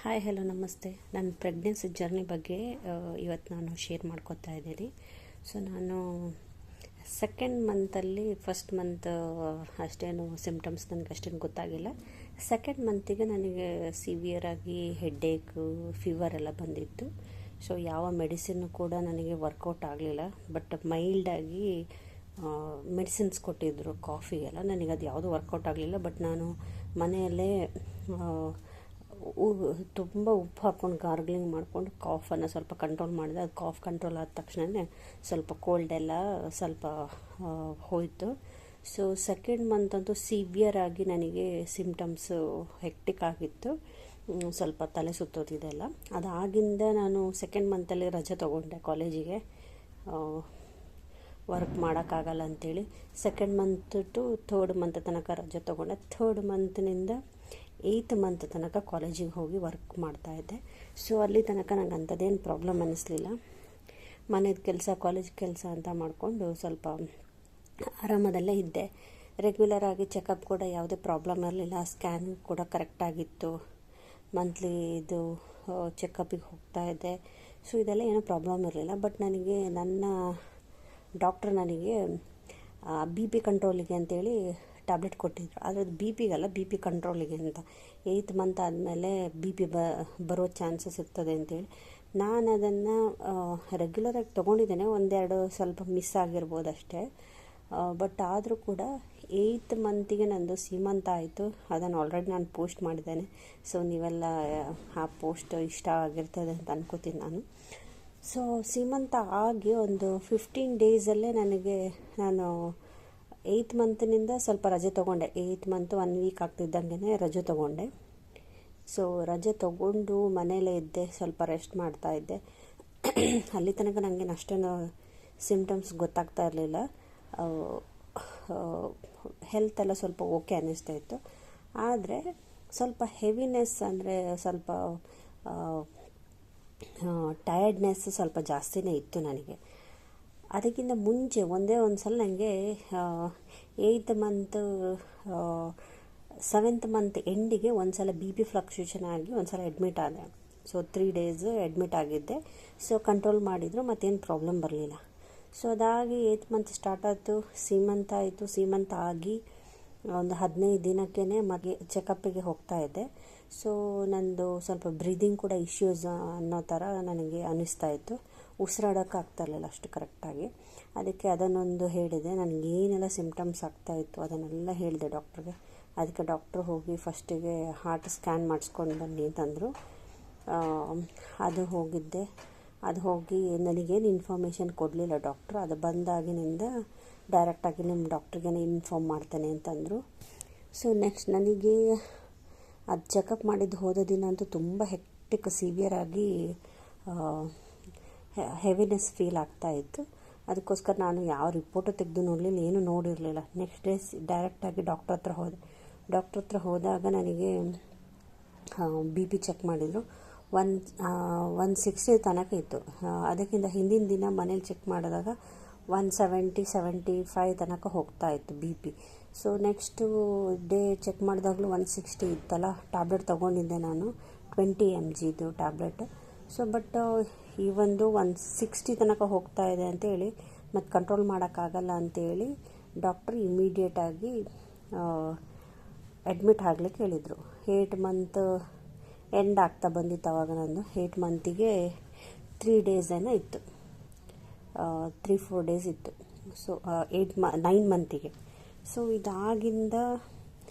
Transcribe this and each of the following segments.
Hi hello ನಮಸ್ತೆ. ನನ್ನ pregnancy journey ಬಗ್ಗೆ ಇವತ್ತು ನಾನು ಶೇರ್ ಮಾಡ್ಕೊತಾ ಇದ್ದೀನಿ. ಸೊ ನಾನು ಸೆಕೆಂಡ್ ಮಂತಲ್ಲಿ ಫಸ್ಟ್ ಮಂತ್ ಅಷ್ಟೇನು ಸಿಮ್ಟಮ್ಸ್ ನನಗೆ ಅಷ್ಟೇನು ಗೊತ್ತಾಗಿಲ್ಲ. ಸೆಕೆಂಡ್ ಮಂತಿಗೆ ನನಗೆ ಸಿವಿಯರಾಗಿ ಹೆಡ್ಡೇಕು, ಫೀವರ್ ಎಲ್ಲ ಬಂದಿತ್ತು. ಸೊ ಯಾವ ಮೆಡಿಸಿನ್ನು ಕೂಡ ನನಗೆ ವರ್ಕೌಟ್ ಆಗಲಿಲ್ಲ. ಬಟ್ ಮೈಲ್ಡಾಗಿ ಮೆಡಿಸಿನ್ಸ್ ಕೊಟ್ಟಿದ್ದರು ಕಾಫಿಗೆಲ್ಲ. ನನಗೆ ಅದು ಯಾವುದೂ ವರ್ಕೌಟ್ ಆಗಲಿಲ್ಲ. ಬಟ್ ನಾನು ಮನೆಯಲ್ಲೇ ತುಂಬ ಉಪ್ಪು ಹಾಕ್ಕೊಂಡು ಗಾರ್ಗ್ಲಿಂಗ್ ಮಾಡಿಕೊಂಡು ಕಾಫನ್ನು ಸ್ವಲ್ಪ ಕಂಟ್ರೋಲ್ ಮಾಡಿದೆ. ಅದು ಕಾಫ್ ಕಂಟ್ರೋಲ್ ಆದ ತಕ್ಷಣವೇ ಸ್ವಲ್ಪ ಕೋಲ್ಡೆಲ್ಲ ಸ್ವಲ್ಪ ಹೋಯಿತು. ಸೊ ಸೆಕೆಂಡ್ ಮಂತ್ ಅಂತೂ ಸಿವಿಯರ್ ಆಗಿ ನನಗೆ ಸಿಮ್ಟಮ್ಸು ಹೆಕ್ಟಿಕ್ ಆಗಿತ್ತು. ಸ್ವಲ್ಪ ತಲೆ ಸುತ್ತೋದಿದೆಲ್ಲ. ಅದಾಗಿಂದ ನಾನು ಸೆಕೆಂಡ್ ಮಂತಲ್ಲಿ ರಜೆ ತೊಗೊಂಡೆ ಕಾಲೇಜಿಗೆ. ವರ್ಕ್ ಮಾಡೋಕ್ಕಾಗಲ್ಲ ಅಂಥೇಳಿ second month to third month ತನಕ ರಜೆ ತೊಗೊಂಡೆ. ಥರ್ಡ್ ಮಂತ್ನಿಂದ 8th ಮಂತ್ ತನಕ ಕಾಲೇಜಿಗೆ ಹೋಗಿ ವರ್ಕ್ ಮಾಡ್ತಾಯಿದ್ದೆ. ಸೊ ಅಲ್ಲಿ ತನಕ ನಂಗೆ ಅಂಥದ್ದೇನು ಪ್ರಾಬ್ಲಮ್ ಅನ್ನಿಸ್ಲಿಲ್ಲ. ಮನೆಯದು ಕೆಲಸ, ಕಾಲೇಜ್ ಕೆಲಸ ಅಂತ ಮಾಡಿಕೊಂಡು ಸ್ವಲ್ಪ ಆರಾಮದಲ್ಲೇ ಇದ್ದೆ. ರೆಗ್ಯುಲರ್ ಆಗಿ ಚೆಕಪ್ ಕೂಡ ಯಾವುದೇ ಪ್ರಾಬ್ಲಮ್ ಇರಲಿಲ್ಲ. ಸ್ಕ್ಯಾನ್ ಕೂಡ ಕರೆಕ್ಟಾಗಿತ್ತು. ಮಂತ್ಲಿ ಇದು ಚೆಕಪ್ಪಿಗೆ ಹೋಗ್ತಾಯಿದ್ದೆ. ಸೊ ಇದೆಲ್ಲ ಏನೂ ಪ್ರಾಬ್ಲಮ್ ಇರಲಿಲ್ಲ. ಬಟ್ ನನಗೆ ನನ್ನ ಡಾಕ್ಟ್ರ್ ನನಗೆ BP ಕಂಟ್ರೋಲಿಗೆ ಅಂತೇಳಿ ಟ್ಯಾಬ್ಲೆಟ್ ಕೊಟ್ಟಿದ್ರು. ಆದರೆ ಅದು BP ಕಂಟ್ರೋಲಿಗೆ ಅಂತ. 8th ಮಂತ್ ಆದಮೇಲೆ BP ಬರೋ ಚಾನ್ಸಸ್ ಇರ್ತದೆ ಅಂತೇಳಿ ನಾನು ಅದನ್ನು ರೆಗ್ಯುಲರಾಗಿ ತೊಗೊಂಡಿದ್ದೇನೆ. ಒಂದೆರಡು ಸ್ವಲ್ಪ ಮಿಸ್ ಆಗಿರ್ಬೋದು ಅಷ್ಟೇ. ಬಟ್ ಆದರೂ ಕೂಡ 8th ಮಂತಿಗೆ ನಂದು ಸೀಮಂತ ಆಯಿತು. ಅದನ್ನು ಆಲ್ರೆಡಿ ನಾನು ಪೋಸ್ಟ್ ಮಾಡಿದ್ದೇನೆ. ಸೊ ನೀವೆಲ್ಲ ಆ ಪೋಸ್ಟ್ ಇಷ್ಟ ಆಗಿರ್ತದೆ ಅಂತ ಅನ್ಕೋತೀನಿ ನಾನು. ಸೊ ಸೀಮಂತ ಆಗಿ ಒಂದು 15 ಡೇಸಲ್ಲೇ ನಾನು 8th ಮಂತಿನಿಂದ ಸ್ವಲ್ಪ ರಜೆ ತೊಗೊಂಡೆ. 8th ಮಂತ್ 1 ವೀಕ್ ಆಗ್ತಿದ್ದಂಗೆ ರಜೆ ತೊಗೊಂಡೆ. ಸೊ ರಜೆ ತೊಗೊಂಡು ಮನೇಲೇ ಇದ್ದೆ, ಸ್ವಲ್ಪ ರೆಸ್ಟ್ ಮಾಡ್ತಾಯಿದ್ದೆ. ಅಲ್ಲಿ ತನಕ ನನಗೆ ಅಷ್ಟೇನು ಸಿಮ್ಟಮ್ಸ್ ಗೊತ್ತಾಗ್ತಾ ಇರಲಿಲ್ಲ. ಹೆಲ್ತ್ ಎಲ್ಲ ಸ್ವಲ್ಪ ಓಕೆ ಅನ್ನಿಸ್ತಾ ಇತ್ತು. ಆದರೆ ಸ್ವಲ್ಪ ಹೆವಿನೆಸ್, ಅಂದರೆ ಸ್ವಲ್ಪ ಟಯರ್ಡ್ನೆಸ್ ಸ್ವಲ್ಪ ಜಾಸ್ತಿನೇ ಇತ್ತು ನನಗೆ. ಅದಕ್ಕಿಂತ ಮುಂಚೆ ಒಂದೇ ಒಂದು ಸಲ ನನಗೆ 8th ಮಂತ್ 7th ಮಂತ್ ಎಂಡಿಗೆ ಒಂದು ಸಲ BP ಫ್ಲಕ್ಚುಯೇಷನ್ ಆಗಿ ಒಂದು ಸಲ ಅಡ್ಮಿಟ್ ಆದೆ. ಸೊ 3 ಡೇಸ್ ಅಡ್ಮಿಟ್ ಆಗಿದ್ದೆ. ಸೊ ಕಂಟ್ರೋಲ್ ಮಾಡಿದರು, ಮತ್ತೇನು ಪ್ರಾಬ್ಲಮ್ ಬರಲಿಲ್ಲ. ಸೊ ಅದಾಗಿ 8th ಮಂತ್ ಸ್ಟಾರ್ಟ್ ಆಯಿತು, ಸೀಮಂತ ಆಯಿತು. ಸೀಮಂತ ಆಗಿ ಒಂದು 15 ದಿನಕ್ಕೇ ಚೆಕಪ್ಪಿಗೆ ಹೋಗ್ತಾ ಇದ್ದೆ. ಸೊ ನಂದು ಸ್ವಲ್ಪ ಬ್ರೀದಿಂಗ್ ಕೂಡ ಇಶ್ಯೂಸ್ ಅನ್ನೋ ಥರ ನನಗೆ ಅನ್ನಿಸ್ತಾ ಇತ್ತು. ಉಸಿರಾಡೋಕೆ ಆಗ್ತಾಯಿರಲಿಲ್ಲ ಅಷ್ಟು ಕರೆಕ್ಟಾಗಿ. ಅದಕ್ಕೆ ಅದನ್ನೊಂದು ಹೇಳಿದೆ. ನನಗೇನೆಲ್ಲ ಸಿಮ್ಟಮ್ಸ್ ಆಗ್ತಾಯಿತ್ತು ಅದನ್ನೆಲ್ಲ ಹೇಳಿದೆ ಡಾಕ್ಟ್ರಿಗೆ. ಅದಕ್ಕೆ ಡಾಕ್ಟ್ರು ಹೋಗಿ ಫಸ್ಟಿಗೆ ಹಾರ್ಟ್ ಸ್ಕ್ಯಾನ್ ಮಾಡಿಸ್ಕೊಂಡು ಬನ್ನಿ ಅಂತಂದರು. ಅದು ಹೋಗಿದ್ದೆ. ಅದು ಹೋಗಿ ನನಗೇನು ಇನ್ಫಾರ್ಮೇಷನ್ ಕೊಡಲಿಲ್ಲ ಡಾಕ್ಟ್ರು. ಅದು ಬಂದಾಗಿನಿಂದ ಡೈರೆಕ್ಟಾಗಿ ನಿಮ್ಮ ಡಾಕ್ಟ್ರಿಗೆ ಇನ್ಫಾರ್ಮ್ ಮಾಡ್ತೇನೆ ಅಂತಂದರು. ಸೊ ನೆಕ್ಸ್ಟ್ ನನಗೆ ಅದು ಚೆಕಪ್ ಮಾಡಿದ್ದು ಹೋದ ದಿನ ಅಂತೂ ತುಂಬ ಹೆಕ್ಟಿಕ್, ಸಿವಿಯರ್ ಆಗಿ ಹೆವಿನೆಸ್ ಫೀಲ್ ಆಗ್ತಾಯಿತ್ತು. ಅದಕ್ಕೋಸ್ಕರ ನಾನು ಯಾವ ರಿಪೋರ್ಟು ತೆಗೆದು ನೋಡಲಿಲ್ಲ, ಏನೂ ನೋಡಿರಲಿಲ್ಲ. ನೆಕ್ಸ್ಟ್ ಡೇ ಡೈರೆಕ್ಟಾಗಿ ಡಾಕ್ಟ್ರ್ ಹತ್ರ ಹೋದಾಗ ನನಗೆ BP ಚೆಕ್ ಮಾಡಿದರು. 160 ತನಕ ಇತ್ತು. ಅದಕ್ಕಿಂತ ಹಿಂದಿನ ದಿನ ಮನೇಲಿ ಚೆಕ್ ಮಾಡಿದಾಗ 170-75 ತನಕ ಹೋಗ್ತಾ ಇತ್ತು BP. So next day check ಮಾಡಿದಾಗಲೂ 160 ಇತ್ತಲ್ಲ. ಟ್ಯಾಬ್ಲೆಟ್ ತೊಗೊಂಡಿದ್ದೆ ನಾನು, 20 mg ಟ್ಯಾಬ್ಲೆಟ್. ಸೊ ಬಟ್ ಈ ಒಂದು 160 ತನಕ ಹೋಗ್ತಾ ಇದೆ ಅಂತೇಳಿ ಮತ್ತು ಕಂಟ್ರೋಲ್ ಮಾಡೋಕ್ಕಾಗಲ್ಲ ಅಂತೇಳಿ ಡಾಕ್ಟ್ರು ಇಮಿಡಿಯೇಟಾಗಿ ಅಡ್ಮಿಟ್ ಆಗ್ಲಿಕ್ಕೆ ಹೇಳಿದರು. 8 ಮಂತ್ ಎಂಡ್ ಆಗ್ತಾ ಬಂದಿತ್ತು ಆವಾಗ. ನಂದು 8 ಮಂತಿಗೆ 3 ಡೇಸ್ ಏನೋ ಇತ್ತು, 3-4 ಡೇಸ್ ಇತ್ತು. ಸೊ 9 ಮಂತಿಗೆ. ಸೊ ಇದಾಗಿಂದ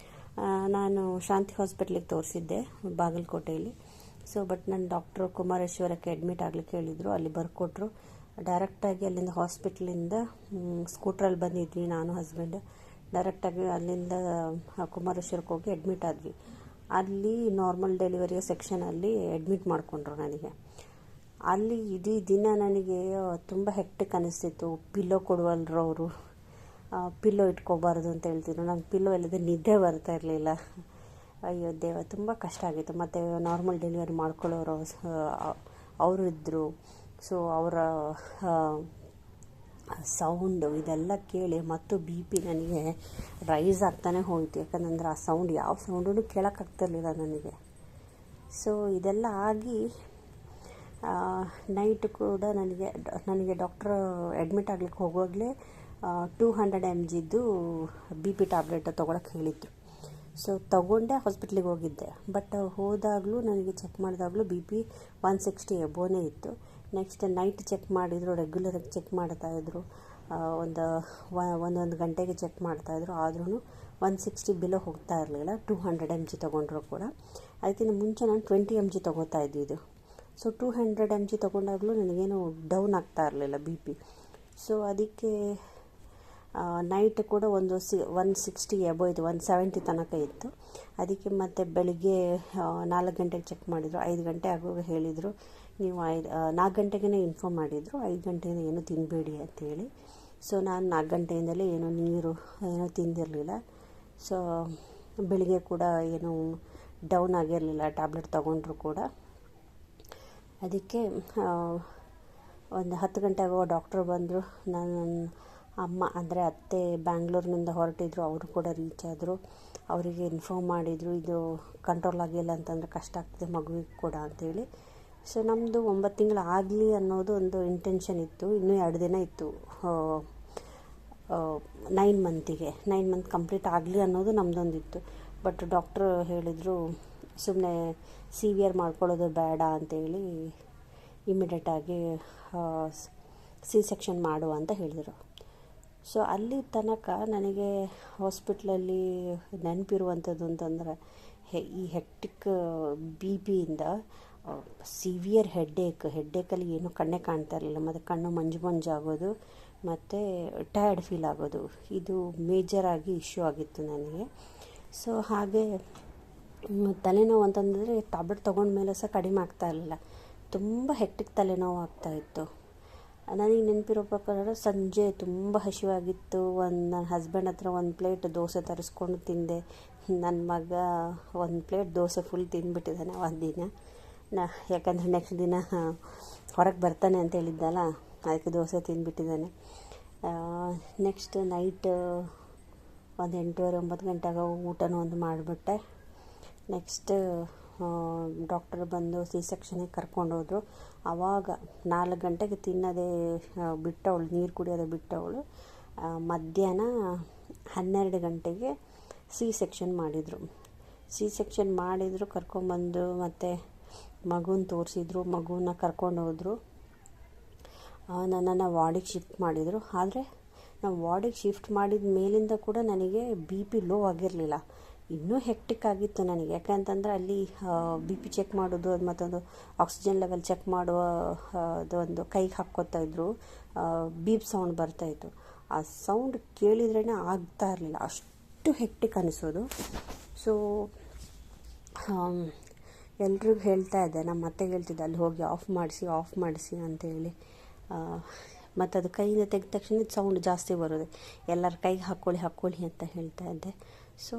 ನಾನು ಶಾಂತಿ ಹಾಸ್ಪಿಟ್ಲಿಗೆ ತೋರಿಸಿದ್ದೆ ಬಾಗಲಕೋಟೆಯಲ್ಲಿ. ಸೊ ಬಟ್ ನನ್ನ ಡಾಕ್ಟ್ರು ಕುಮಾರೇಶ್ವರಕ್ಕೆ ಅಡ್ಮಿಟ್ ಆಗಲಿಕ್ಕೆ ಹೇಳಿದರು. ಅಲ್ಲಿ ಬರ್ಕೊಟ್ರು. ಡೈರೆಕ್ಟಾಗಿ ಅಲ್ಲಿಂದ ಹಾಸ್ಪಿಟ್ಲಿಂದ ಸ್ಕೂಟ್ರಲ್ಲಿ ಬಂದಿದ್ವಿ ನಾನು ಹಸ್ಬೆಂಡ್. ಡೈರೆಕ್ಟಾಗಿ ಅಲ್ಲಿಂದ ಕುಮಾರೇಶ್ವರಕ್ಕೆ ಹೋಗಿ ಅಡ್ಮಿಟ್ ಆದ್ವಿ. ಅಲ್ಲಿ ನಾರ್ಮಲ್ ಡೆಲಿವರಿಯ ಸೆಕ್ಷನಲ್ಲಿ ಅಡ್ಮಿಟ್ ಮಾಡಿಕೊಂಡ್ರು ನನಗೆ. ಅಲ್ಲಿ ಇಡೀ ದಿನ ನನಗೆ ತುಂಬ ಹೆಕ್ಟಿಕ್ ಅನ್ನಿಸ್ತಿತ್ತು. ಪಿಲ್ಲೋ ಕೊಡುವಲ್ರು ಅವರು, ಪಿಲ್ಲೋ ಇಟ್ಕೋಬಾರ್ದು ಅಂತ ಹೇಳ್ತಿದ್ರು. ನಂಗೆ ಪಿಲ್ಲೋ ಇಲ್ಲದೆ ನಿದ್ದೆ ಬರ್ತಾ ಇರಲಿಲ್ಲ. ಅಯ್ಯೋ ದೇವ, ತುಂಬ ಕಷ್ಟ ಆಗಿತ್ತು. ಮತ್ತು ನಾರ್ಮಲ್ ಡೆಲಿವರಿ ಮಾಡ್ಕೊಳ್ಳೋರು ಅವರು ಇದ್ದರು. ಸೊ ಅವರ ಸೌಂಡು ಇದೆಲ್ಲ ಕೇಳಿ ಮತ್ತು BP ನನಗೆ ರೈಸ್ ಆಗ್ತಾನೆ ಹೋಯಿತು. ಯಾಕಂದರೆ ಆ ಸೌಂಡ್ ಯಾವ ಸೌಂಡೂ ಕೇಳೋಕ್ಕಾಗ್ತಿರ್ಲಿಲ್ಲ ನನಗೆ. ಸೊ ಇದೆಲ್ಲ ಆಗಿ ನೈಟ್ ಕೂಡ ನನಗೆ ಡಾಕ್ಟ್ರ್ ಅಡ್ಮಿಟ್ ಆಗ್ಲಿಕ್ಕೆ ಹೋಗುವಾಗಲೇ 200 mgದು BP ಟ್ಯಾಬ್ಲೆಟ್ ತೊಗೊಳಕ್ಕೆ ಹೇಳಿದ್ರು. ಸೊ ತಗೊಂಡೆ ಹಾಸ್ಪಿಟ್ಲಿಗೆ ಹೋಗಿದ್ದೆ. ಬಟ್ ಹೋದಾಗಲೂ ನನಗೆ ಚೆಕ್ ಮಾಡಿದಾಗಲೂ BP 160 ಎಬೋನೇ ಇತ್ತು. ನೆಕ್ಸ್ಟ್ ನೈಟ್ ಚೆಕ್ ಮಾಡಿದರು, ರೆಗ್ಯುಲರಾಗಿ ಚೆಕ್ ಮಾಡ್ತಾಯಿದ್ರು, ಒಂದೊಂದು ಗಂಟೆಗೆ ಚೆಕ್ ಮಾಡ್ತಾಯಿದ್ರು. ಆದ್ರೂ 160 ಬಿಲೋ ಹೋಗ್ತಾ ಇರಲಿಲ್ಲ 200 mg ತೊಗೊಂಡ್ರು ಕೂಡ. ಅದಕ್ಕಿಂತ ಮುಂಚೆ ನಾನು 20 mg ತೊಗೋತಾ ಇದ್ದಿದ್ದು. ಸೊ 200 mg ತೊಗೊಂಡಾಗಲೂ ನನಗೇನು ಡೌನ್ ಆಗ್ತಾ ಇರಲಿಲ್ಲ BP. ಸೊ ಅದಕ್ಕೆ ನೈಟ್ ಕೂಡ 160 ಎಬೋ ಇತ್ತು, 170 ತನಕ ಇತ್ತು. ಅದಕ್ಕೆ ಮತ್ತೆ ಬೆಳಿಗ್ಗೆ 4 ಗಂಟೆಗೆ ಚೆಕ್ ಮಾಡಿದರು. 5 ಗಂಟೆ ಆಗುವಾಗ ಹೇಳಿದರು, ನೀವು 4 ಗಂಟೆಗೇ ಇನ್ಫಾರ್ಮ್ ಮಾಡಿದರು, 5 ಗಂಟೆಯಿಂದ ಏನು ತಿನ್ನಬೇಡಿ ಅಂತೇಳಿ. ಸೊ ನಾನು 4 ಗಂಟೆಯಿಂದಲೇ ಏನೋ ನೀರು ಏನೋ ತಿಂದಿರಲಿಲ್ಲ. ಸೊ ಬೆಳಿಗ್ಗೆ ಕೂಡ ಏನೂ ಡೌನ್ ಆಗಿರಲಿಲ್ಲ ಟ್ಯಾಬ್ಲೆಟ್ ತೊಗೊಂಡ್ರು ಕೂಡ. ಅದಕ್ಕೆ ಒಂದು 10 ಗಂಟೆ ಆಗುವ ಡಾಕ್ಟ್ರು ಬಂದರು. ನನ್ನ ಅಮ್ಮ ಅಂದರೆ ಅತ್ತೆ ಬ್ಯಾಂಗ್ಳೂರಿನಿಂದ ಹೊರಟಿದ್ರು, ಅವರು ಕೂಡ ರೀಚ್ ಆದರು. ಅವರಿಗೆ ಇನ್ಫಾರ್ಮ್ ಮಾಡಿದರು, ಇದು ಕಂಟ್ರೋಲ್ ಆಗಿಲ್ಲ ಅಂತಂದರೆ ಕಷ್ಟ ಆಗ್ತದೆ ಮಗುವಿಗೆ ಕೂಡ ಅಂತೇಳಿ. ಸೊ ನಮ್ಮದು 9 ತಿಂಗಳು ಆಗಲಿ ಅನ್ನೋದು ಒಂದು ಇಂಟೆನ್ಷನ್ ಇತ್ತು. ಇನ್ನೂ 2 ದಿನ ಇತ್ತು 9 ಮಂತ್ ಕಂಪ್ಲೀಟ್ ಆಗಲಿ ಅನ್ನೋದು ನಮ್ಮದೊಂದಿತ್ತು. ಬಟ್ ಡಾಕ್ಟ್ರು ಹೇಳಿದರು, ಸುಮ್ಮನೆ ಸಿವಿಯರ್ ಮಾಡ್ಕೊಳ್ಳೋದು ಬೇಡ ಅಂತೇಳಿ ಇಮಿಡಿಯೇಟಾಗಿ C-ಸೆಕ್ಷನ್ ಮಾಡುವ ಅಂತ ಹೇಳಿದರು. ಸೊ ಅಲ್ಲಿ ತನಕ ನನಗೆ ಹಾಸ್ಪಿಟ್ಲಲ್ಲಿ ನೆನಪಿರುವಂಥದ್ದು ಅಂತಂದರೆ ಈ ಹೆಕ್ಟಿಕ್ BPಯಿಂದ ಸಿವಿಯರ್ ಹೆಡ್ಡೇಕಲ್ಲಿ ಏನೂ ಕಣ್ಣೇ ಕಾಣ್ತಾ ಇರಲಿಲ್ಲ, ಮತ್ತು ಕಣ್ಣು ಮಂಜಾಗೋದು ಮತ್ತು ಟಯರ್ಡ್ ಫೀಲ್ ಆಗೋದು, ಇದು ಮೇಜರಾಗಿ ಇಶ್ಯೂ ಆಗಿತ್ತು ನನಗೆ. ಸೊ ಹಾಗೆ ತಲೆನೋವು ಅಂತಂದರೆ ಟ್ಯಾಬ್ಲೆಟ್ ತೊಗೊಂಡ್ಮೇಲೆ ಸಹ ಕಡಿಮೆ ಆಗ್ತಾ ಇರಲಿಲ್ಲ, ತುಂಬ ಹೆಕ್ಟಿಕ್ ತಲೆನೋವು ಆಗ್ತಾಯಿತ್ತು. ನನಗೆ ನೆನಪಿರೋ ಪ್ರಕಾರ ಸಂಜೆ ತುಂಬ ಹಸಿವಾಗಿತ್ತು. ನನ್ನ ಹಸ್ಬೆಂಡ್ ಹತ್ರ 1 ಪ್ಲೇಟ್ ದೋಸೆ ತರಿಸ್ಕೊಂಡು ತಿಂದೆ. ನನ್ನ ಮಗ 1 ಪ್ಲೇಟ್ ದೋಸೆ ಫುಲ್ ತಿಂದುಬಿಟ್ಟಿದ್ದಾನೆ ಒಂದಿನ. ಯಾಕಂದರೆ ನೆಕ್ಸ್ಟ್ ದಿನ ಹೊರಗೆ ಬರ್ತಾನೆ ಅಂತ ಹೇಳಿದ್ದಲ್ಲ, ಅದಕ್ಕೆ ದೋಸೆ ತಿಂದುಬಿಟ್ಟಿದ್ದಾನೆ. ನೆಕ್ಸ್ಟ್ ನೈಟ್ ಒಂದು 8:30-9 ಗಂಟೆಗೆ ಊಟನೂ ಒಂದು ಮಾಡಿಬಿಟ್ಟೆ. ನೆಕ್ಸ್ಟ್ ಡಾಕ್ಟರ್ ಬಂದು C-ಸೆಕ್ಷನಿಗೆ ಕರ್ಕೊಂಡೋದ್ರು. ಆವಾಗ 4 ಗಂಟೆಗೆ ತಿನ್ನೋದೇ ಬಿಟ್ಟವಳು, ನೀರು ಕುಡಿಯೋದೇ ಬಿಟ್ಟವಳು. ಮಧ್ಯಾಹ್ನ 12 ಗಂಟೆಗೆ C-ಸೆಕ್ಷನ್ ಮಾಡಿದರು. ಕರ್ಕೊಂಬಂದು ಮತ್ತು ಮಗುನ ತೋರಿಸಿದ್ರು, ಮಗುನ ಕರ್ಕೊಂಡೋದ್ರು. ನನ್ನನ್ನು ವಾರ್ಡಿಗೆ ಶಿಫ್ಟ್ ಮಾಡಿದರು. ಆದರೆ ನಾವು ವಾರ್ಡಿಗೆ ಶಿಫ್ಟ್ ಮಾಡಿದ ಮೇಲಿಂದ ಕೂಡ ನನಗೆ BP ಲೋ ಆಗಿರಲಿಲ್ಲ, ಇನ್ನೂ ಹೆಕ್ಟಿಕ್ ಆಗಿತ್ತು ನನಗೆ. ಯಾಕಂತಂದರೆ ಅಲ್ಲಿ BP ಚೆಕ್ ಮಾಡೋದು, ಅದು ಮತ್ತೊಂದು ಆಕ್ಸಿಜನ್ ಲೆವೆಲ್ ಚೆಕ್ ಮಾಡುವ ಅದೊಂದು ಕೈಗೆ ಹಾಕ್ಕೋತಾಯಿದ್ರು, ಬೀಪ್ ಸೌಂಡ್ ಬರ್ತಾಯಿತ್ತು. ಆ ಸೌಂಡ್ ಕೇಳಿದ್ರೇ ಆಗ್ತಾ ಇರಲಿಲ್ಲ, ಅಷ್ಟು ಹೆಕ್ಟಿಕ್ ಅನಿಸೋದು. ಸೊ ಎಲ್ರಿಗೂ ಹೇಳ್ತಾ ಇದ್ದೆ, ನಮ್ಮ ಅತ್ತೆಗೆ ಹೇಳ್ತಿದ್ದೆ, ಅಲ್ಲಿ ಹೋಗಿ ಆಫ್ ಮಾಡಿಸಿ ಅಂತೇಳಿ. ಮತ್ತು ಅದು ಕೈಯಿಂದ ತೆಗೆದ ತಕ್ಷಣ ಸೌಂಡ್ ಜಾಸ್ತಿ ಬರೋದು, ಎಲ್ಲರ ಕೈಗೆ ಹಾಕ್ಕೊಳ್ಳಿ ಅಂತ ಹೇಳ್ತಾ ಇದ್ದೆ. ಸೊ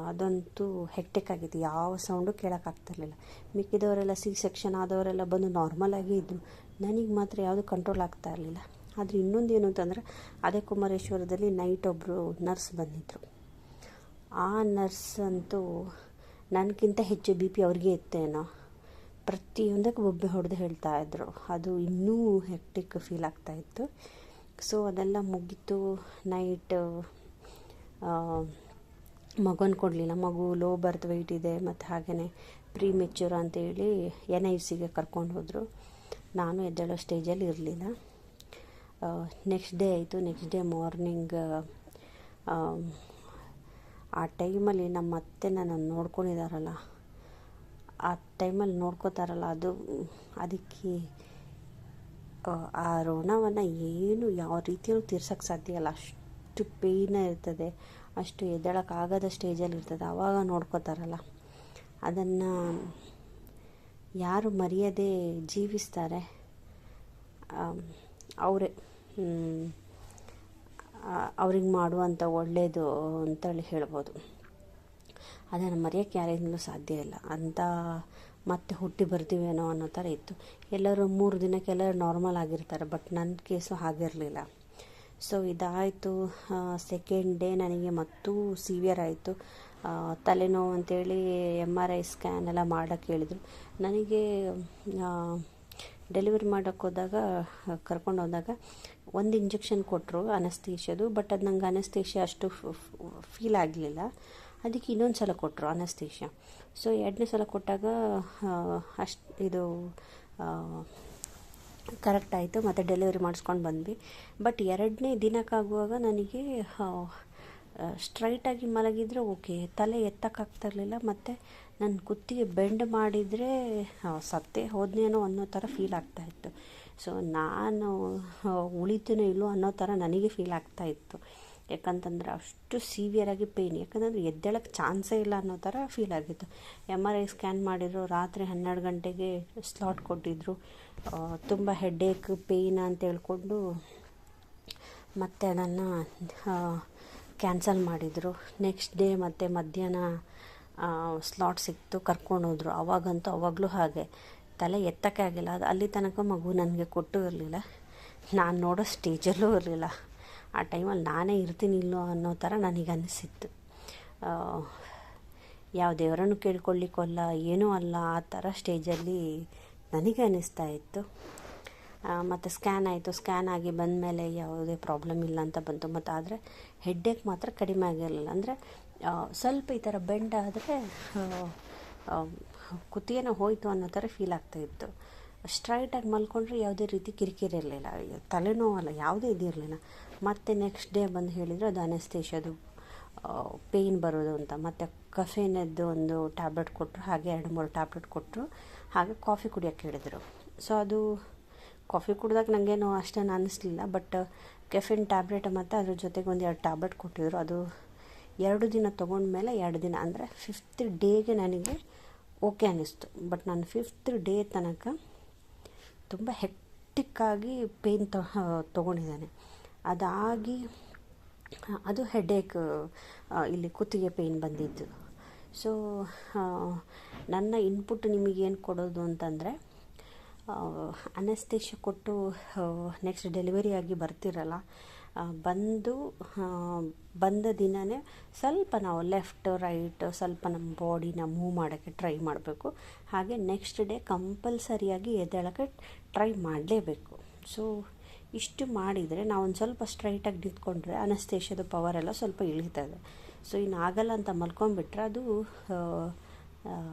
ಅದಂತೂ ಹೆಕ್ಟಿಕ್ ಆಗಿತ್ತು, ಯಾವ ಸೌಂಡು ಕೇಳೋಕ್ಕಾಗ್ತಿರ್ಲಿಲ್ಲ. ಮಿಕ್ಕಿದವರೆಲ್ಲ C-ಸೆಕ್ಷನ್ ಆದವರೆಲ್ಲ ಬಂದು ನಾರ್ಮಲಾಗಿ ಇದ್ದರು, ನನಗೆ ಮಾತ್ರ ಯಾವುದು ಕಂಟ್ರೋಲ್ ಆಗ್ತಾ ಇರಲಿಲ್ಲ. ಆದರೆ ಇನ್ನೊಂದೇನು ಅಂತಂದರೆ, ಅದೇ ಕುಮಾರೇಶ್ವರದಲ್ಲಿ ನೈಟ್ ಒಬ್ಬರು ನರ್ಸ್ ಬಂದಿದ್ದರು. ಆ ನರ್ಸ್ ಅಂತೂ ನನಗಿಂತ ಹೆಚ್ಚು BP ಅವ್ರಿಗೆ ಇತ್ತೇನೋ, ಪ್ರತಿಯೊಂದಕ್ಕೆ ಬೊಬ್ಬೆ ಹೊಡೆದು ಹೇಳ್ತಾಯಿದ್ರು. ಅದು ಇನ್ನೂ ಹೆಕ್ಟಿಕ್ ಫೀಲ್ ಆಗ್ತಾಯಿತ್ತು. ಸೊ ಅದೆಲ್ಲ ಮುಗೀತು. ನೈಟ್ ಮಗುನ ಕೊಡಲಿಲ್ಲ, ಮಗು ಲೋ ಬರ್ತ್ ವೆಯ್ಟ್ ಇದೆ, ಮತ್ತು ಹಾಗೆಯೇ ಪ್ರೀಮೆಚ್ಯೂರ್ ಅಂತೇಳಿ NICಗೆ ಕರ್ಕೊಂಡು ಹೋದರು. ನಾನು ಎದ್ದೇಳೋ ಸ್ಟೇಜಲ್ಲಿ ಇರಲಿಲ್ಲ. ನೆಕ್ಸ್ಟ್ ಡೇ ಆಯಿತು. ನೆಕ್ಸ್ಟ್ ಡೇ ಮಾರ್ನಿಂಗ್ ಆ ಟೈಮಲ್ಲಿ ನಮ್ಮ ಅತ್ತೆ ನನ್ನನ್ನು ನೋಡ್ಕೊಂಡಿದ್ದಾರಲ್ಲ, ಆ ಟೈಮಲ್ಲಿ ನೋಡ್ಕೋತಾರಲ್ಲ, ಅದಕ್ಕೆ ಆ ಋಣವನ್ನು ಯಾವ ರೀತಿಯಲ್ಲೂ ತೀರ್ಸೋಕ್ಕೆ ಸಾಧ್ಯ ಇಲ್ಲ. ಅಷ್ಟು ಪೇಯ್ನ ಇರ್ತದೆ, ಅಷ್ಟು ಎದ್ದೇಳೋಕ್ಕಾಗದ ಸ್ಟೇಜಲ್ಲಿ ಇರ್ತದೆ. ಆವಾಗ ನೋಡ್ಕೋತಾರಲ್ಲ, ಅದನ್ನು ಯಾರು ಮರೆಯದೆ ಜೀವಿಸ್ತಾರೆ ಅವರೇ ಅವ್ರಿಗೆ ಮಾಡುವಂಥ ಒಳ್ಳೆಯದು ಅಂತೇಳಿ ಹೇಳ್ಬೋದು. ಅದನ್ನು ಮರೆಯೋಕ್ಕೆ ಯಾರಿಂದಲೂ ಸಾಧ್ಯ ಇಲ್ಲ. ಅಂತ ಮತ್ತೆ ಹುಟ್ಟಿ ಬರ್ತೀವೇನೋ ಅನ್ನೋ ಥರ ಇತ್ತು. ಎಲ್ಲರೂ 3 ದಿನಕ್ಕೆ ಎಲ್ಲರೂ ನಾರ್ಮಲ್ ಆಗಿರ್ತಾರೆ, ಬಟ್ ನನ್ನ ಕೇಸು ಆಗಿರಲಿಲ್ಲ. ಸೊ ಇದಾಯಿತು. ಸೆಕೆಂಡ್ ಡೇ ನನಗೆ ಮತ್ತೂ ಸಿವಿಯರ್ ಆಯಿತು. ತಲೆನೋವು ಅಂತೇಳಿ MRI ಸ್ಕ್ಯಾನ್ ಎಲ್ಲ ಮಾಡೋಕ್ಕೆ ಹೇಳಿದರು. ನನಗೆ ಡೆಲಿವರಿ ಮಾಡೋಕ್ಕೆ ಹೋದಾಗ ಕರ್ಕೊಂಡು ಹೋದಾಗ ಒಂದು ಇಂಜೆಕ್ಷನ್ ಕೊಟ್ಟರು ಅನಸ್ತೇಷಿಯದು, ಬಟ್ ಅದು ನಂಗೆ ಅನಸ್ತೇಷಿಯಾ ಅಷ್ಟು ಫೀಲ್ ಆಗಲಿಲ್ಲ. ಅದಕ್ಕೆ ಇನ್ನೊಂದು ಸಲ ಕೊಟ್ಟರು ಅನಸ್ತೇಷಿಯಾ. ಸೊ 2ನೇ ಸಲ ಕೊಟ್ಟಾಗ ಇದು ಕರೆಕ್ಟ್ ಆಯಿತು, ಮತ್ತು ಡೆಲಿವರಿ ಮಾಡಿಸ್ಕೊಂಡು ಬಂದ್ವಿ. ಬಟ್ 2ನೇ ದಿನಕ್ಕಾಗುವಾಗ ನನಗೆ ಸ್ಟ್ರೈಟಾಗಿ ಮಲಗಿದರೆ ಓಕೆ, ತಲೆ ಎತ್ತಕ್ಕಾಗ್ತಿರ್ಲಿಲ್ಲ, ಮತ್ತು ನನ್ನ ಕುತ್ತಿಗೆ ಬೆಂಡ್ ಮಾಡಿದರೆ ಸತ್ತೇ ಹೋದ್ನೇನೋ ಅನ್ನೋ ಥರ ಫೀಲ್ ಆಗ್ತಾಯಿತ್ತು. ಸೊ ನಾನು ಉಳಿತೀನೋ ಇಲ್ಲೋ ಅನ್ನೋ ಥರ ನನಗೆ ಫೀಲ್ ಆಗ್ತಾಯಿತ್ತು. ಯಾಕಂತಂದರೆ ಅಷ್ಟು ಸಿವಿಯರಾಗಿ ಪೇಯ್ನ್, ಯಾಕಂದರೆ ಎದ್ದೇಳಕ್ಕೆ ಚಾನ್ಸೇ ಇಲ್ಲ ಅನ್ನೋ ಥರ ಫೀಲ್ ಆಗಿತ್ತು. MRI ಸ್ಕ್ಯಾನ್ ಮಾಡಿದ್ರು, ರಾತ್ರಿ 12 ಗಂಟೆಗೆ ಸ್ಲಾಟ್ ಕೊಟ್ಟಿದ್ದರು. ತುಂಬ ಹೆಡ್ಏಕ್ ಪೇಯ್ನ್ ಅಂತ ಹೇಳ್ಕೊಂಡು ಮತ್ತು ನನ್ನ ಕ್ಯಾನ್ಸಲ್ ಮಾಡಿದರು. ನೆಕ್ಸ್ಟ್ ಡೇ ಮತ್ತು ಮಧ್ಯಾಹ್ನ ಸ್ಲಾಟ್ ಸಿಕ್ತು, ಕರ್ಕೊಂಡೋದ್ರು. ಅವಾಗಲೂ ಹಾಗೆ ತಲೆ ಎತ್ತಕ್ಕೆ ಆಗಿಲ್ಲ. ಅದು ಅಲ್ಲಿ ತನಕ ಮಗು ನನಗೆ ಕೊಟ್ಟು ಇರಲಿಲ್ಲ, ನಾನು ನೋಡೋ ಸ್ಟೇಜಲ್ಲೂ ಇರಲಿಲ್ಲ. ಆ ಟೈಮಲ್ಲಿ ನಾನೇ ಇರ್ತೀನಿ ಇಲ್ಲೋ ಅನ್ನೋ ಥರ ನನಗೆ ಅನಿಸಿತ್ತು. ಯಾವ ದೇವರನ್ನು ಕೇಳ್ಕೊಳ್ಳಿಕ್ಕಲ್ಲ, ಏನೂ ಅಲ್ಲ, ಆ ಥರ ಸ್ಟೇಜಲ್ಲಿ ನನಗೆ ಅನ್ನಿಸ್ತಾ ಇತ್ತು. ಮತ್ತು ಸ್ಕ್ಯಾನ್ ಆಯಿತು. ಸ್ಕ್ಯಾನ್ ಆಗಿ ಬಂದಮೇಲೆ ಯಾವುದೇ ಪ್ರಾಬ್ಲಮ್ ಇಲ್ಲ ಅಂತ ಬಂತು. ಮತ್ತು ಆದರೆ ಹೆಡ್ಡೇಕ್ ಮಾತ್ರ ಕಡಿಮೆ ಆಗಿರಲಿಲ್ಲ. ಅಂದರೆ ಸ್ವಲ್ಪ ಈ ಥರ ಬೆಂಡ್ ಆದರೆ ಕುತ್ತಿಗೆನೋ ಹೋಯಿತು ಅನ್ನೋ ಥರ ಫೀಲ್ ಆಗ್ತಾಯಿತ್ತು. ಸ್ಟ್ರೈಟಾಗಿ ಮಲ್ಕೊಂಡ್ರೆ ಯಾವುದೇ ರೀತಿ ಕಿರಿಕಿರಿ ಇರಲಿಲ್ಲ, ತಲೆನೋವಲ್ಲ, ಯಾವುದೇ ಇದಿರಲಿಲ್ಲ. ಮತ್ತು ನೆಕ್ಸ್ಟ್ ಡೇ ಬಂದು ಹೇಳಿದರು ಅದು ಅನಸ್ತೇಷಿಯದು ಪೇಯ್ನ್ ಬರೋದು ಅಂತ. ಮತ್ತು ಕಫೇನದ್ದು ಒಂದು ಟ್ಯಾಬ್ಲೆಟ್ ಕೊಟ್ಟರು, ಹಾಗೆ 2-3 ಟ್ಯಾಬ್ಲೆಟ್ ಕೊಟ್ಟರು. ಹಾಗೆ ಕಾಫಿ ಕುಡಿಯೋಕ್ಕೆ ಹೇಳಿದರು. ಸೊ ಅದು ಕಾಫಿ ಕುಡಿದಾಗ ನನಗೇನು ಅಷ್ಟೇನು ಅನ್ನಿಸ್ಲಿಲ್ಲ, ಬಟ್ ಕೆಫಿನ್ ಟ್ಯಾಬ್ಲೆಟ್ ಮತ್ತು ಅದ್ರ ಜೊತೆಗೆ ಒಂದು 2 ಟ್ಯಾಬ್ಲೆಟ್ ಕೊಟ್ಟಿದ್ರು. ಅದು 2 ದಿನ ತೊಗೊಂಡ್ಮೇಲೆ 2 ದಿನ ಅಂದರೆ 5th ಡೇಗೆ ನನಗೆ ಓಕೆ ಅನ್ನಿಸ್ತು. ಬಟ್ ನಾನು 5th ಡೇ ತನಕ ತುಂಬ ಹೆಕ್ಟಿಕ್ಕಾಗಿ ಪೇಯ್ನ್ ತೊಗೊಂಡಿದ್ದೇನೆ. ಅದಾಗಿ ಅದು ಹೆಡ್ಏಕ್, ಇಲ್ಲಿ ಕುತ್ತಿಗೆ ಪೇಯ್ನ್ ಬಂದಿದ್ದು. ಸೊ ನನ್ನ ಇನ್ಪುಟ್ ನಿಮಗೇನು ಕೊಡೋದು ಅಂತಂದರೆ, ಅನಸ್ತೇಷಿಯಾ ಕೊಟ್ಟು ನೆಕ್ಸ್ಟ್ ಡೆಲಿವರಿ ಆಗಿ ಬರ್ತಿರಲ್ಲ, ಬಂದ ದಿನವೇ ಸ್ವಲ್ಪ ನಾವು ಲೆಫ್ಟ್ ರೈಟ್ ಸ್ವಲ್ಪ ನಮ್ಮ ಬಾಡಿನ ಮೂವ್ ಮಾಡೋಕ್ಕೆ ಟ್ರೈ ಮಾಡಬೇಕು. ಹಾಗೆ ನೆಕ್ಸ್ಟ್ ಡೇ ಕಂಪಲ್ಸರಿಯಾಗಿ ಎದ್ದೇಳೋಕ್ಕೆ ಟ್ರೈ ಮಾಡಲೇಬೇಕು. ಸೊ ಇಷ್ಟು ಮಾಡಿದರೆ ನಾವು ಒಂದು ಸ್ವಲ್ಪ ಸ್ಟ್ರೈಟಾಗಿ ನಿಂತ್ಕೊಂಡ್ರೆ ಅನಸ್ತೇಷಿಯಾದ ಪವರೆಲ್ಲ ಸ್ವಲ್ಪ ಇಳಿತದೆ. ಸೊ ಇನ್ನು ಆಗಲ್ಲ ಅಂತ ಮಲ್ಕೊಂಡ್ಬಿಟ್ರೆ ಅದು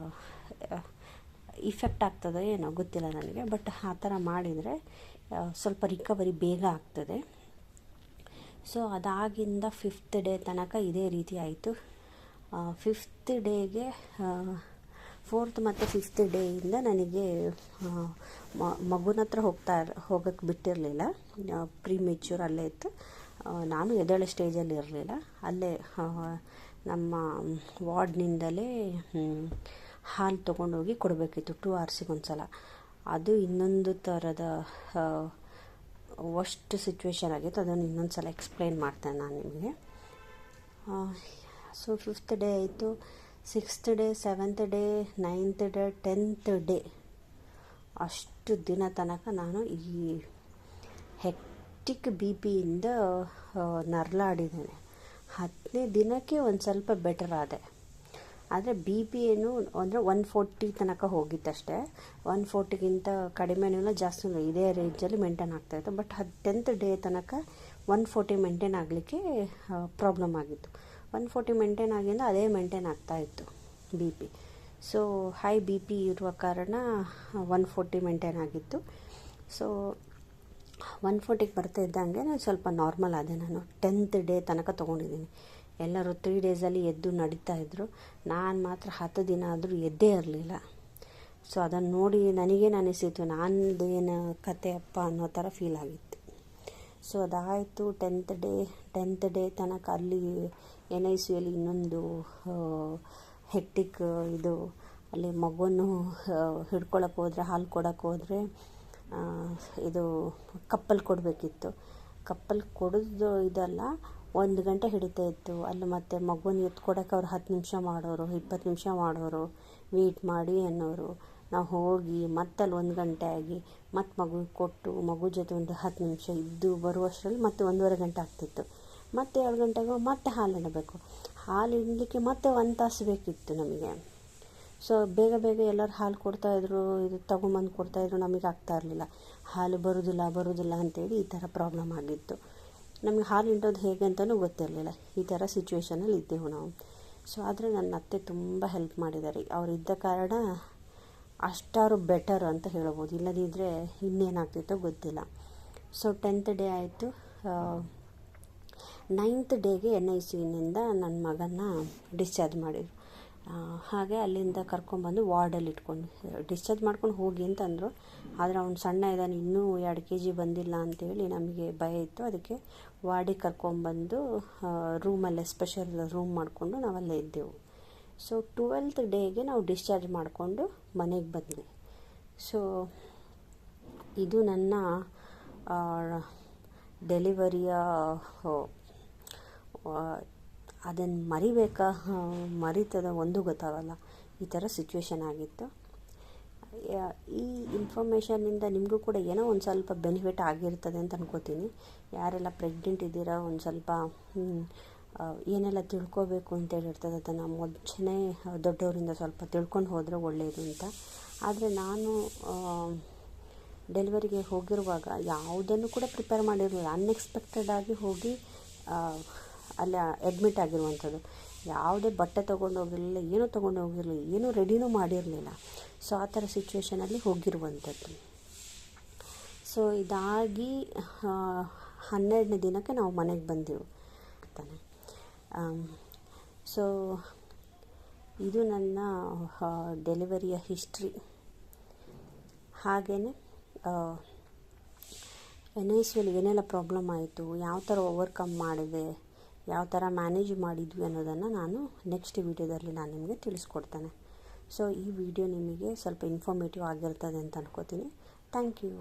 ಇಫೆಕ್ಟ್ ಆಗ್ತದೆ ಏನೋ ಗೊತ್ತಿಲ್ಲ ನನಗೆ. ಬಟ್ ಆ ಥರ ಮಾಡಿದರೆ ಸ್ವಲ್ಪ ರಿಕವರಿ ಬೇಗ ಆಗ್ತದೆ. ಸೊ ಅದಾಗಿಂದ 5th ಡೇ ತನಕ ಇದೇ ರೀತಿ ಆಯಿತು. 5th ಡೇಗೆ 4th ಮತ್ತು 5th ಡೇಯಿಂದ ನನಗೆ ಮಗುನ ಹತ್ರ ಹೋಗೋಕ್ಕೆ ಬಿಟ್ಟಿರಲಿಲ್ಲ. ಪ್ರೀಮೆಚ್ಯೂರ್ ಅಲ್ಲೇ ಇತ್ತು. ನಾನು ಎದ್ದೇಳೋ ಸ್ಟೇಜಲ್ಲಿ ಇರಲಿಲ್ಲ. ಅಲ್ಲೇ ನಮ್ಮ ವಾರ್ಡ್ನಿಂದಲೇ ಹಾಲು ತೊಗೊಂಡೋಗಿ ಕೊಡಬೇಕಿತ್ತು 2 hours-ಗೆ ಒಂದು ಸಲ. ಅದು ಇನ್ನೊಂದು ಥರದ ವರ್ಸ್ಟ್ ಸಿಚುವೇಶನ್ ಆಗಿತ್ತು. ಅದನ್ನು ಇನ್ನೊಂದು ಸಲ ಎಕ್ಸ್ಪ್ಲೈನ್ ಮಾಡ್ತೇನೆ ನಾನು ನಿಮಗೆ. ಸೊ 5th ಡೇ ಆಯಿತು, 6th day, 7th day, 9th day, 10th day ಅಷ್ಟು ದಿನ ತನಕ ನಾನು ಈ ಹೆಕ್ಟಿಕ್ BP-ಯಿಂದ ನರಳಾಡಿದ್ದೇನೆ. 10ನೇ ದಿನಕ್ಕೆ ಒಂದು ಸ್ವಲ್ಪ ಬೆಟರ್ ಆದೆ. ಆದರೆ BP ಏನು ಅಂದರೆ 140 ತನಕ ಹೋಗಿತ್ತಷ್ಟೇ. 140ಗಿಂತ ಕಡಿಮೆನೂ ಇಲ್ಲ, ಜಾಸ್ತಿನೂ ಇದೇ ರೇಂಜಲ್ಲಿ ಮೇಂಟೈನ್ ಆಗ್ತಾಯಿತ್ತು. ಬಟ್ 10th ಡೇ ತನಕ 140 ಮೇಂಟೈನ್ ಆಗಲಿಕ್ಕೆ ಪ್ರಾಬ್ಲಮ್ ಆಗಿತ್ತು. 140 ಮೇಂಟೈನ್ ಆಗಿಂದ ಅದೇ ಮೇಂಟೈನ್ ಆಗ್ತಾಯಿತ್ತು BP. ಸೊ ಹೈ BP ಇರುವ ಕಾರಣ 140 ಮೇಂಟೈನ್ ಆಗಿತ್ತು. ಸೊ 140ಗೆ ಬರ್ತಾ ಇದ್ದಂಗೆ ನಾನು ಸ್ವಲ್ಪ ನಾರ್ಮಲ್ ಆದೆ. ನಾನು 10th ಡೇ ತನಕ ತೊಗೊಂಡಿದ್ದೀನಿ. ಎಲ್ಲರೂ 3 ಡೇಸಲ್ಲಿ ಎದ್ದು ನಡೀತಾಯಿದ್ರು, ನಾನು ಮಾತ್ರ 10 ದಿನ ಆದರೂ ಎದ್ದೇ ಇರಲಿಲ್ಲ. ಸೊ ಅದನ್ನು ನೋಡಿ ನನಗೇನು ಅನಿಸಿತು, ನಾನದೇನು ಕತೆ ಅಪ್ಪ ಅನ್ನೋ ಥರ ಫೀಲ್ ಆಗಿತ್ತು. ಸೊ ಅದಾಯಿತು. 10th ಡೇ ತನಕ ಅಲ್ಲಿ NICUಯಲ್ಲಿ ಇನ್ನೊಂದು ಹೆಕ್ಟಿಕ್ ಇದು. ಅಲ್ಲಿ ಮಗುವನ್ನು ಹಿಡ್ಕೊಳಕ್ಕೆ ಹೋದರೆ, ಹಾಲು ಕೊಡೋಕ್ಕೆ ಹೋದರೆ ಇದು ಕಪ್ಪಲ್ಲಿ ಕೊಡಬೇಕಿತ್ತು. ಕಪ್ಪಲ್ಲಿ ಕೊಡೋದು ಇದಲ್ಲ, 1 ಗಂಟೆ ಹಿಡಿತಾ ಇತ್ತು. ಅಲ್ಲಿ ಮತ್ತು ಮಗುನ ಎತ್ಕೊಡೋಕೆ ಅವ್ರು 10 ನಿಮಿಷ ಮಾಡೋರು, 20 ನಿಮಿಷ ಮಾಡೋರು, ವೆಯ್ಟ್ ಮಾಡಿ ಅನ್ನೋರು. ನಾವು ಹೋಗಿ ಮತ್ತೆ ಅಲ್ಲಿ 1 ಗಂಟೆ ಆಗಿ ಮತ್ತು ಮಗು ಕೊಟ್ಟು ಮಗು ಜೊತೆ ಒಂದು 10 ನಿಮಿಷ ಇದ್ದು ಬರುವಷ್ಟರಲ್ಲಿ ಮತ್ತೆ 1.5 ಗಂಟೆ ಆಗ್ತಿತ್ತು. ಮತ್ತೆ 2 ಗಂಟೆಗೆ ಮತ್ತೆ ಹಾಲು ಇಡಬೇಕು. ಹಾಲು ಹಿಂಡಲಿಕ್ಕೆ ಮತ್ತೆ 1 ತಾಸು ಬೇಕಿತ್ತು ನಮಗೆ. ಸೊ ಬೇಗ ಬೇಗ ಎಲ್ಲರೂ ಹಾಲು ಕೊಡ್ತಾಯಿದ್ರು, ಇದು ತೊಗೊಂಬಂದು ಕೊಡ್ತಾಯಿದ್ರು, ನಮಗೆ ಆಗ್ತಾ ಇರಲಿಲ್ಲ. ಹಾಲು ಬರೋದಿಲ್ಲ ಅಂತೇಳಿ ಈ ಥರ ಪ್ರಾಬ್ಲಮ್ ಆಗಿತ್ತು. ನಮಗೆ ಹಾಲು ಹಿಂಡೋದು ಹೇಗೆ ಅಂತಲೂ ಗೊತ್ತಿರಲಿಲ್ಲ. ಈ ಥರ ಸಿಚುವೇಷನಲ್ಲಿ ಇದ್ದೆವು ನಾವು. ಸೊ ಆದರೆ ನನ್ನ ಅತ್ತೆ ತುಂಬ ಹೆಲ್ಪ್ ಮಾಡಿದ್ದಾರೆ. ಅವರಿದ್ದ ಕಾರಣ ಅಷ್ಟಾರು ಬೆಟರ್ ಅಂತ ಹೇಳ್ಬೋದು. ಇಲ್ಲದಿದ್ದರೆ ಇನ್ನೇನಾಗ್ತಿತ್ತೋ ಗೊತ್ತಿಲ್ಲ. ಸೊ 10th ಡೇ ಆಯಿತು. 9th ಡೇಗೆ NICUನಿಂದ ನನ್ನ ಮಗನ ಡಿಸ್ಚಾರ್ಜ್ ಮಾಡಿದರು. ಹಾಗೆ ಅಲ್ಲಿಂದ ಕರ್ಕೊಂಬಂದು ವಾರ್ಡಲ್ಲಿ ಇಟ್ಕೊಂಡು ಡಿಸ್ಚಾರ್ಜ್ ಮಾಡ್ಕೊಂಡು ಹೋಗಿ ಅಂತಂದರು. ಆದರೆ ಅವ್ನು ಸಣ್ಣ ಇದ್ದಾನೆ, ಇನ್ನೂ 2 kg ಬಂದಿಲ್ಲ ಅಂತೇಳಿ ನಮಗೆ ಭಯ ಇತ್ತು. ಅದಕ್ಕೆ ವಾರ್ಡಿಗೆ ಕರ್ಕೊಂಬಂದು ರೂಮಲ್ಲೇ ಸ್ಪೆಷಲ್ ರೂಮ್ ಮಾಡಿಕೊಂಡು ನಾವಲ್ಲೇ ಇದ್ದೆವು. ಸೊ 12th ಡೇಗೆ ನಾವು ಡಿಸ್ಚಾರ್ಜ್ ಮಾಡಿಕೊಂಡು ಮನೆಗೆ ಬಂದ್ವಿ. ಸೊ ಇದು ನನ್ನ ಡೆಲಿವರಿಯ ಅದನ್ನು ಮರಿತದ ಒಂದು ಗೊತ್ತಾಗಲ್ಲ, ಈ ಥರ ಸಿಚುವೇಶನ್ ಆಗಿತ್ತು. ಈ ಇನ್ಫಾರ್ಮೇಷನ್ನಿಂದ ನಿಮಗೂ ಕೂಡ ಏನೋ ಒಂದು ಸ್ವಲ್ಪ ಬೆನಿಫಿಟ್ ಆಗಿರ್ತದೆ ಅಂತ ಅನ್ಕೋತೀನಿ. ಯಾರೆಲ್ಲ ಪ್ರೆಗ್ನೆಂಟ್ ಇದ್ದೀರಾ ಒಂದು ಸ್ವಲ್ಪ ಏನೆಲ್ಲ ತಿಳ್ಕೊಬೇಕು ಅಂತೇಳಿರ್ತದೆ ಅದನ್ನು ಮುಂಚೆನೇ ದೊಡ್ಡವರಿಂದ ಸ್ವಲ್ಪ ತಿಳ್ಕೊಂಡು ಹೋದರೆ ಒಳ್ಳೆಯದು ಅಂತ. ಆದರೆ ನಾನು ಡೆಲಿವರಿಗೆ ಹೋಗಿರುವಾಗ ಯಾವುದನ್ನು ಕೂಡ ಪ್ರಿಪೇರ್ ಮಾಡಿರಲಿಲ್ಲ. ಅನ್ಎಕ್ಸ್ಪೆಕ್ಟೆಡ್ ಆಗಿ ಹೋಗಿ ಅಲ್ಲಿ ಅಡ್ಮಿಟ್ ಆಗಿರುವಂಥದ್ದು. ಯಾವುದೇ ಬಟ್ಟೆ ತೊಗೊಂಡು ಹೋಗಿರಲಿಲ್ಲ, ಏನೂ ತೊಗೊಂಡು ಹೋಗಿರಲಿಲ್ಲ, ಏನೂ ರೆಡಿನೂ ಮಾಡಿರಲಿಲ್ಲ. ಸೊ ಆ ಥರ ಸಿಚುವೇಷನಲ್ಲಿ ಹೋಗಿರುವಂಥದ್ದು. ಸೊ ಇದಾಗಿ 12ನೇ ದಿನಕ್ಕೆ ನಾವು ಮನೆಗೆ ಬಂದೆವು ತಾನೆ. ಸೊ ಇದು ನನ್ನ ಡೆಲಿವರಿಯ ಹಿಸ್ಟ್ರಿ. ಹಾಗೆಯೇ NICUಲಿ ಏನೆಲ್ಲ ಪ್ರಾಬ್ಲಮ್ ಆಯಿತು, ಯಾವ ಥರ ಓವರ್ಕಮ್ ಮಾಡಿದೆ, ಯಾವ ಥರ ಮ್ಯಾನೇಜ್ ಮಾಡಿದ್ವಿ ಅನ್ನೋದನ್ನು ನಾನು ನೆಕ್ಸ್ಟ್ ವೀಡಿಯೋದಲ್ಲಿ ನಾನು ನಿಮಗೆ ತಿಳಿಸ್ಕೊಡ್ತೇನೆ. ಸೊ ಈ ವಿಡಿಯೋ ನಿಮಗೆ ಸ್ವಲ್ಪ ಇನ್ಫಾರ್ಮೇಟಿವ್ ಆಗಿರ್ತದೆ ಅಂತ ಅನ್ಕೋತೀನಿ. Thank you.